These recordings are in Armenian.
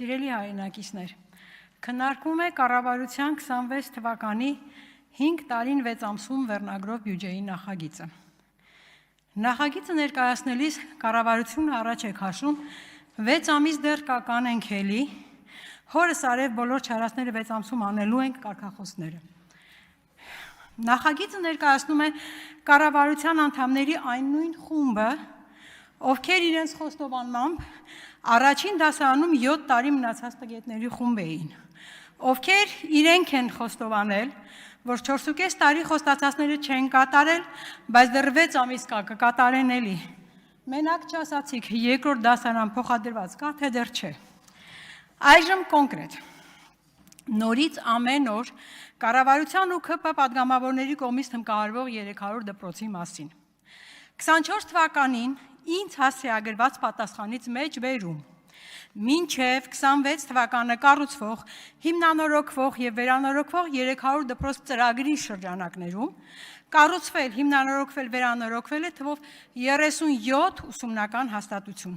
Սիրելի հայրենակիցներ, քննարկվում է կառավարության 26 թվականի 5 տարին 6 ամսում վերնագրով բյուջեի նախագիծը։ Նախագիծը ներկայացնելիս կառավարությունը առաջ է քաշում 6 ամիս դեռ կական ենք էլի, հորս արև բոլոր չարացները 6 ամսում անելու ենք կարգախոսները։ Նախագիծը ներկայացնում է կառավարության անդամների այն նույն խումբը, ովքեր իրենց խոստովանմամբ առաջին դասարանում 7 տարի մնացած տգետների խումբ էին, ովքեր իրենք են խոստովանել, որ 4.5 տարի խոստացածները չեն կատարել, բայց դեռ 6 ամիս կկատարեն էլի։ Մենակ չասացիք, երկրորդ դասարան փոխադրված կա, թե դեռ չէ։ Այժմ կոնկրետ։ Նորից ամեն օր կառավարության ու ՔՊ պատգամավորների կողմից հմկահարվող 300 դպրոցի մասին։ 24 թվականին ինձ հասցեագրված պատասխանից մեջ բերում մինչև 26 թվականը կառուցվող, հիմնանորոգվող և վերանորոգվող 300 դպրոց ծրագրի շրջանակներում կառուցվել, հիմնանորոգվել, վերանորոգվել է թվով 37 ուսումնական հաստատություն,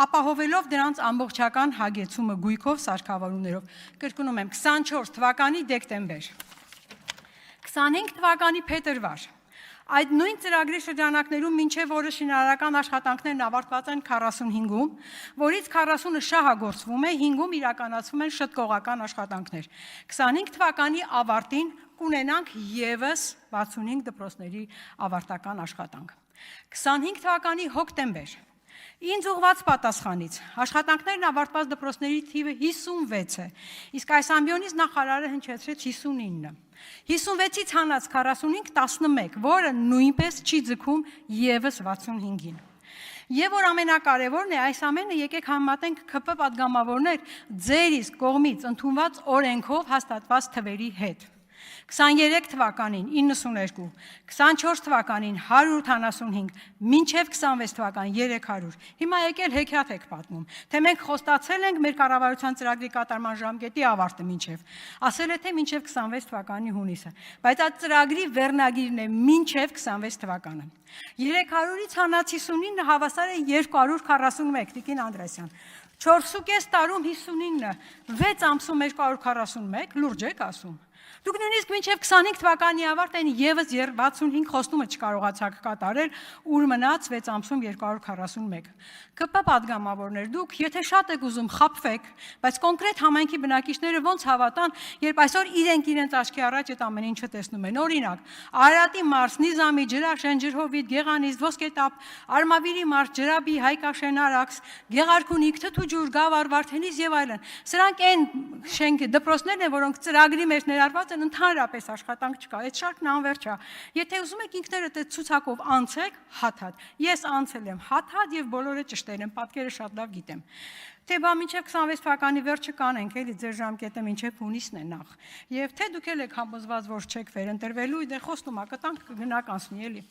ապահովելով դրանց ամբողջական հագեցումը գույքով, սարքավորումներով։ Կրկնում եմ, 24 թվականի դեկտեմբեր, 25 թվականի փետրվար, այդ նույն ծրագրի շրջանակներում մինչև օրը շինարարական աշխատանքներն ավարտված են 45-ում, որից 40-ը շահագործվում է, 5-ում իրականացվում են շտկողական աշխատանքներ։ 25 թվականի ավարտին կունենանք ևս 65 դպրոցների ավարտական աշխատանք։ 25 թվականի հոկտեմբեր ինձ ուղված պատասխանից աշխատանքներն ավարտված դպրոցների թիվը 56 է, իսկ այս ամբիոնից նախարարը հնչեցրեց 59։ 56-ից հանած 45 11, որը նույնպես չի ձգում ևս 65-ին։ Եվ որ ամենակարևորն է, այս ամենը եկեք համեմատենք ՔՊ պատգամավորներ ձեր իսկ կողմից ընդունված օրենքով հաստատված թվերի հետ։ 23 թվականին 92, 24 թվականին 175, մինչև 26 թվական 300։ Հիմա եկել հեքիաթ եք պատմում, թե մենք խոստացել ենք մեր կառավարության ծրագրի կատարման ժամկետի ավարտը մինչև, ասել է թե մինչև 26 թվականի հունիսը, բայց այդ ծրագրի վերնագիրն է մինչև 26 թվականը։ 300-ից հանած 59-ը հավասար է 241, Տիկին Անդրեասյան, 4.5 տարում 59-ը, 6 ամսում 241, լուրջ եք ասում։ Դուք նույնիսկ մինչև 25 թվականի ավարտ այն ևս 65 խոստումը չկարողացաք կատարել, ուր մնաց 6 ամսում 241։ ԿՊ պատգամավորներ, դուք եթե շատ եք ուզում խաբվեք, բայց կոնկրետ համայնքի բնակիչները ոնց հավատան, երբ այսօր իրենց աչքի առաջ այդ ամեն ինչը տեսնում են։ Օրինակ, Արարատի մարզ, Նիզամի, Ջրաշեն, Ջրհովիտ, Գեղանիստ, Ոսկետապ, Արմավիրի մարզ, Ջրաբի, Հայկաշեն, Արաքս, Գեղարքունիք, Թթուջուր, Գավառ, Վարդենիս եւ այլն։ Սրանք այն շենք դպրոցներն են, որոնք ծրագրի մեջ ներառված են, ընդհանրապես աշխատանք չկա, այդ շարքն անվերջ է։ Եթե ուզում եք ինքներդ այդ ցուցակով անցեք, հաթաթ։ Ես անցել եմ հաթաթ եւ բոլորը ճշտեր են, պատկերը շատ լավ գիտեմ։ Թե բա մինչև 26 թվականի վերջը կանենք, էլի ձեր ժամկետը մինչև հունիսն է նախ։ Եվ թե դուք եք համոզված, որ չեք վերընտրվելու, դե խոստումա կտանք կգնաք անցնի, էլի։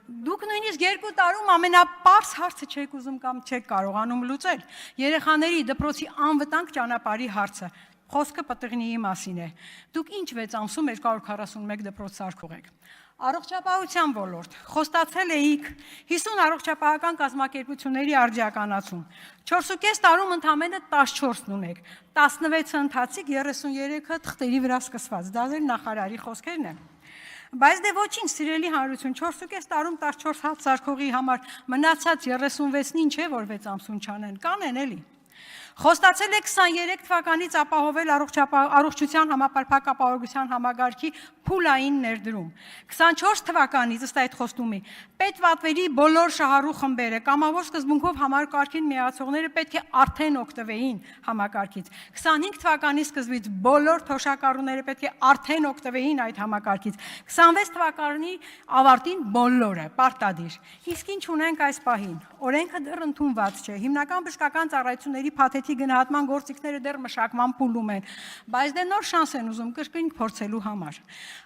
Դուք նույնիսկ 2 տարում ամենապարզ հարցը չեք ուզում կամ չեք կարողանում լուծել։ Երեխաների դպրոցի անվտանգ ճանապարհի հարցը։ Խոսքը պտղնիի մասին է։ Դուք ինչ 6 ամսում 241 դպրոց սարքող եք։ Առողջապահության ոլորտ, խոստացել էիք 50 առողջապահական կազմակերպությունների արդիականացում։ 4.5 տարում ընդամենը 14-ն ունեք, 16-ը ընթացիկ, 33-ը թղթերի վրա սկսված, դա ձեր նախարարի խոսքերն են։ Բայց դե ոչինչ, սիրելի հանրություն, 4.5 տարում 14 հատ սարքողի համար մնացած 36-ն ինչ է, որ 6 ամսում չանեն, կանեն էլի։ Խոստացել է 23 թվականից ապահովել առողջության համապարփակապահովության համագարքի փուլային ներդրում։ 24 թվականից ըստ այդ խոստումի պետվատվերի բոլոր շահառու խմբերը կամավոր սկզբունքով համակարգին միացողները պետք է արդեն օգտվեին համակարգից։ 25 թվականի սկզբից բոլոր թոշակառուները պետք է արդեն օգտվեին այդ համակարգից։ 26 թվականի ավարտին բոլորը պարտադիր։ Իսկ ինչ ունենք այս պահին։ Օրենքը դեռ ընդունված չէ։ Հիմնական բժշկական ծառայությունների փաթեթի գնահատման գործիքները դեռ մշակման փուլում են, բայց դե նոր շանս են ուզում կրկին փորձելու համար։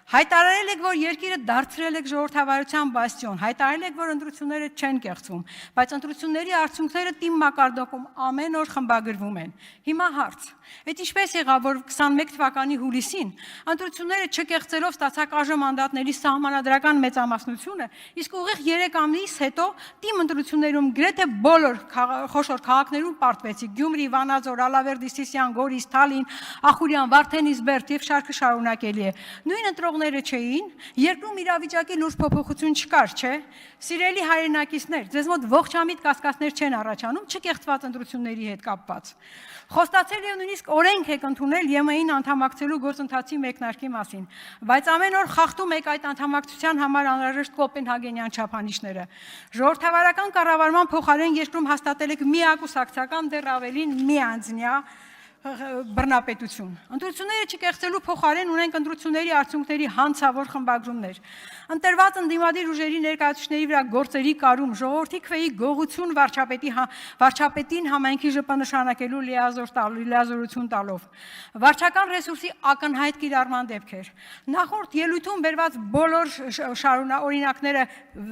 Հայտարարել եք, որ երկիրը դարձրել եք ժողովրդավարության բաստիոն, հայտարարել եք, որ ընտրությունները չեն կեղծվում, բայց ընտրությունների արդյունքները թիմ մակարդակում ամեն օր խմբագրվում են։ Հիմա հարց. Այդ ինչպես եղավ, որ 21 թվականի հուլիսին ընտրությունները չկեղծելով ստացակ մանդատների սահմանադրական մեծամասնությունը, իսկ ուղիղ 3 ամիս հետո թիմ ընտրություններում գրեթե բոլոր խոշոր քաղաքներում պարտվեցիք՝ Գյումրի, Վանաձոր, Ալավերդի, Սիսիան, Գորիս, Թալին, Ախուրյան, Վարդենիս, Բերդ եւ շարքը շարունակելի է։ Նույն ընտրողները չէին, երկրում իրավիճակի լուրջ փոփոխություն չկար, չէ՞։ Սիրելի հայրենակիցներ, ձեզ մոտ ողջամիտ կասկածներ չեն առաջանում չկեղծված ընտրությունների հետ կապված։ Խոստացել եւ նույնիսկ օրենք եք ընդունել ԵՄ-ին անդամակցելու գործընթացի մեկնարկի մասին, բայց ամեն օր խախտում եք այդ անդամակցության համար անհրաժեշտ կոպենհագենյան չափանիշները։ Ժողովրդավարական կառավարման փոխարեն երկրում հաստատել եք միակուսակցական, դեռ ավելին միանձնյա բռնապետություն։ Ընտրությունները չկեղծելու փոխարեն ունենք ընտրությունների արդյունքների հանցավոր խմբագրումներ։ Ընտրված ընդդիմադիր ուժերի ներկայացուցիչների վրա գործերի կարում, ժողովրդի քվեի գողություն վարչապետին համայնքի ԺՊ նշանակելու լիազորություն տալով, վարչական ռեսուրսի ակնհայտ կիրառման դեպքեր։ Նախորդ ելույթում բերված բոլոր օրինակները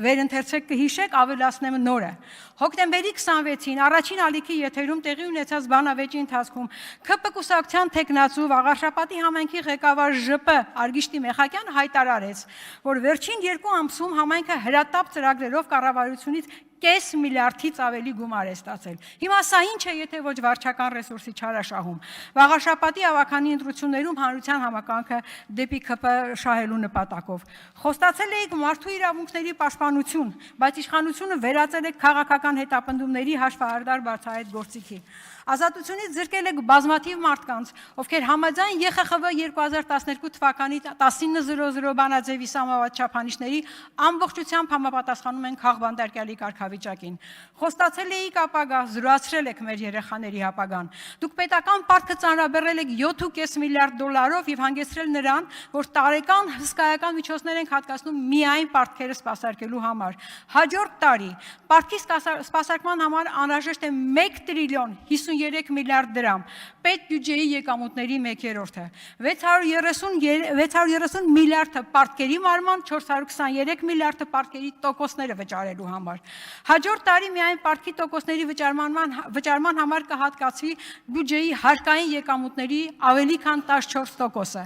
վերընթերցեք կհիշեք, ավելացնեմ նորը։ Հոկտեմբերի 26-ին առաջին ալիքի եթերում տեղի ունեցած բանավեճի ընթացքում ՔՊ կուսակցության տեխնացու Վաղարշապատի համայնքի ղեկավար ԺՊ Արգիշտի Մեխակյանը հայտարարեց, որ վերջին 2 ամսում համայնքը հրատապ ծրագրերով կառավարությունից կես միլիարդից ավելի գումար է ստացել։ Հիմա սա ինչ է, եթե ոչ վարչական ռեսուրսի չարաշահում։ Վաղարշապատի ավականի ընտրություններում հանրության համակարգը դեպի ՔՊ շահելու նպատակով։ Խոստացել եք մարդու իրավունքների պաշտպանություն, բայց իշխանությունը վերածել եք քաղաքական հետապնդումների հաշվահարդար բարձրահայտ գործիքի։ Ազատությունից զրկել եք բազմաթիվ մարդկանց, ովքեր համաձայն ԵԽԽՎ 2012 թվականի 19:00 բանաձևի սահմանված չափանիշների ամբողջությամբ համապատասխանում են քաղբանդարկյալի կարգավիճակին։ Խոստացել եք ապագա, զրոացրել եք մեր երեխաների ապագան։ Դուք պետական պարտքը ծանրաբեռել եք 7.5 միլիարդ դոլարով եւ հանգեցրել նրան, որ տարեկան հսկայական միջոցներ ենք հատկացնում միայն պարտքերը սպասարկելու համար։ Հաջորդ տարի պարտքի սպասարկման համար անհրաժեշտ է 1 տրիլիոն 53 միլիարդ դրամ, պետբյուջեի եկամուտների 1/3-ը, 630 միլիարդը պարտքերի մարման, 423 միլիարդը պարտքերի տոկոսները վճարելու համար։ Հաջորդ տարի միայն պարտքի տոկոսների վճարման համար կհատկացվի բյուջեի հարկային եկամուտների ավելի քան 14%-ը։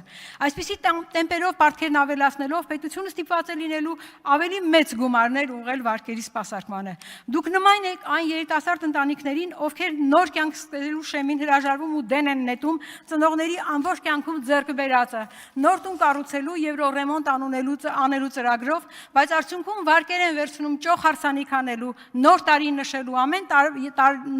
Այսպիսի տեմպերով պարտքերն ավելացնելով պետությունը ստիպված է լինելու ավելի մեծ գումարներ ուղղել վարկերի սպասարկմանը։ Դուք նման եք այն երիտասարդ ընտանիքներին, ովքեր նոր կյանք սկսելու շեմին հրաժարվում ու դեն են նետում ծնողների ամբողջ կյանքում ձեռք բերածը, նոր տուն կառուցելու եւ ռեմոնտ անելու ծրագրով, բայց արդյունքում վարկեր են վերցնում ճոխ հարսանիք անելու, նոր տարի նշելու, ամեն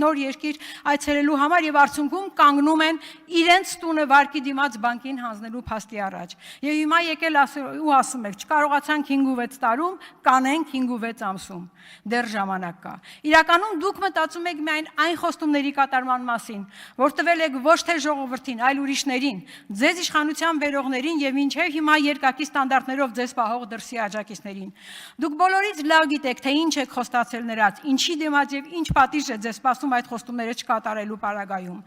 նոր երկիր այցելելու համար եւ արդյունքում կանգնում են իրենց տունը վարկի դիմաց բանկին հանձնելու փաստի առաջ։ Եվ հիմա եկել ու ասում եք, չկարողացանք 5-6 տարում, կանենք 5-6 ամսում։ Դեռ ժամանակ կա։ Իրականում դուք մտածում եք միայն այն խոստումների կատարման մասին, որ տվել եք ոչ թե ժողովրդին, այլ ուրիշներին, ձեզ իշխանության բերողներին եւ մինչեւ հիմա երկակի ստանդարտներով ձեզ պահող դրսի աջակիցներին։ Դուք բոլորից լավ գիտեք, թե ինչ եք խոստացել նրանց, ինչի դիմաց եւ ինչ պատիժ է ձեզ սպասում այդ խոստումները չկատարելու պարագայում։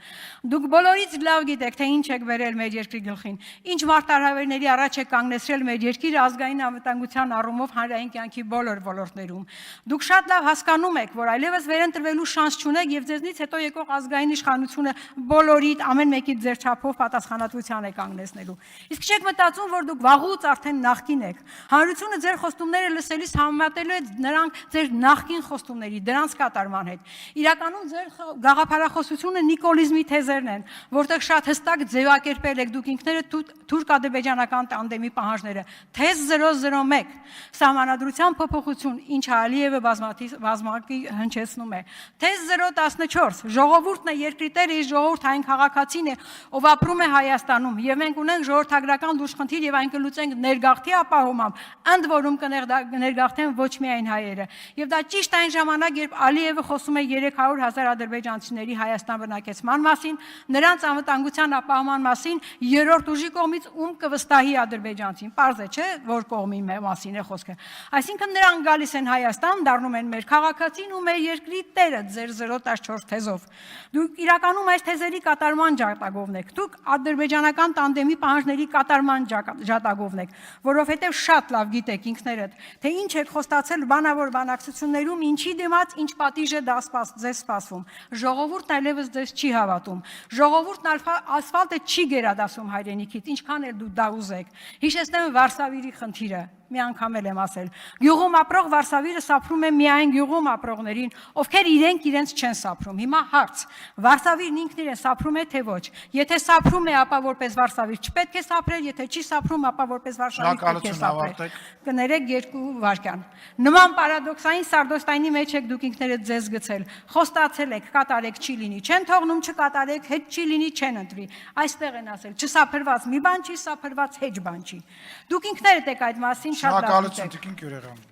Դուք բոլորից լավ գիտեք, թե ինչ եք վերել մեր երկրի գլխին, ինչ մարտահրավերների առաջ եք կանգնեցրել մեր երկիրը ազգային անվտանգության առումով հանրային կյանքի բոլոր ոլորտներում։ Դուք շատ լավ հասկանում եք, որ այլևս վերընտրվելու շանս չունեք եւ ձեզնից հետո եկող ազգային իշխանությունը բոլորիդ ամեն մեկի ձեր չափով պատասխանատվության է կանգնեցնելու։ Իսկ չեք մտածում, որ դուք վաղուց արդեն նախկին եք։ Հանրությունը ձեր խոստումները լսելիս համեմատելու է նրանք ձեր նախկին խոստումների, դրանց կատարման հետ։ Իրականում ձեր գաղափարախոսությունը նիկոլիզմի թեզերն են, որտեղ շատ հստակ ձևակերպել եք դուք ինքներդ թուրք-ադրբեջանական տանդեմի պահանջները։ Թեզ 001 սահմանադրության փոփոխություն, ինչ Ալիևը բազմակի հնչեցնում է։ Թեզ 014 ժողովուրդն է երկրի տերը, իսկ ժողովուրդ այն քաղաքացին է, ով ապրում է Հայաստանում, եւ մենք ունենք ժողովրդագրական լուծխնդիր եւ այն կլուծենք ներգաղթի ապահովմամբ, ընդ որում կներգաղթեն ոչ միայն հայերը։ Եվ դա ճիշտ այն ժամանակ, երբ Ալիևը խոսում է 300,000 ադրբեջանցիների Հայաստան բնակեցման մասին, նրանց անվտանգության ապահովման մասին, երրորդ ուժի կողմից ում կվստահի ադրբեջանցին։ Պարզ է, չէ, որ կողմի մասին է խոսքը։ Այսինքն նրանք գալիս են Հայաստան, դառնում են մեր քաղաքացին ու մեր երկրի տերը ձեր 014 թեզով։ Դուք իրականում այս թեզերի կատարման ջատագովն եք։ Դուք ադրբեջանական տանդեմի պահանջների կատարման ջատագովն եք, որովհետև շատ լավ գիտեք ինքներդ, թե ինչ եք խոստացել բանավոր բանակցություններում, ինչի դիմաց ինչ պատիժ է դա ձեզ սպասվում։ Ժողովուրդն այլևս ձեզ չի հավատում։ Ժողովուրդն ասֆալտը չի գերադասում հայրենիքից, ինչքան էլ դու դա ուզեք։ Հիշեցնեմ Վարշավայի խնդիրը։ մի անգամ էլ եմ ասել։ Գյուղում ապրող Վարշավիրը սափրում է միայն գյուղում ապրողներին, ովքեր իրենց չեն սափրում։ Հիմա հարց. Վարշավիրն ինքն իրեն սափրում է թե ոչ։ Եթե սափրում է, ապա որպես Վարշավիր չպետք է սափրել, եթե չի սափրում, ապա որպես Վարշավիր պետք է սափրել։ Կներեք 2 վայրկյան։ Նման պարադոքսային սարդոստայնի մեջ եք դուք ինքներդ ձեզ գցել։ Խոստացել եք, կատարեք, չի լինի, չեն թողնում, չկատարեք, հետ չի լինի, չեն ընտրի։ Այստեղ են ասել, չսափրված մի բան չի, սափրված հեչ բան չի։ Դուք ինքներդ եք այդ մասին շատ լավ գիտեք։ Շնորհակալություն, Տիկին Գյուրեղյան։